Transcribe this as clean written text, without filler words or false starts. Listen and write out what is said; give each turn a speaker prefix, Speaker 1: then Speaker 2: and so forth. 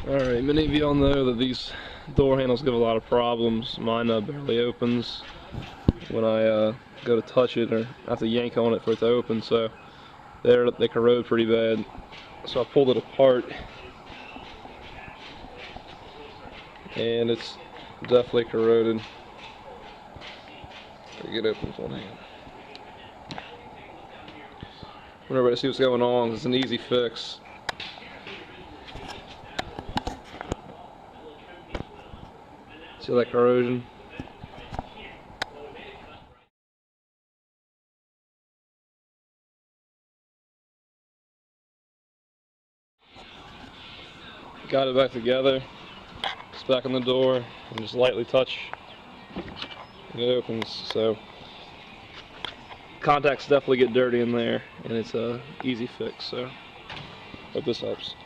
Speaker 1: Alright, many of y'all know that these door handles give a lot of problems. Mine barely opens when I go to touch it, or I have to yank on it for it to open, so they corrode pretty bad. So I pulled it apart, and it's definitely corroded. It opens one hand. I want everybody to see what's going on. It's an easy fix. See that corrosion? Got it back together. It's back on the door, and just lightly touch, and it opens. So contacts definitely get dirty in there, and it's a easy fix. So hope this helps.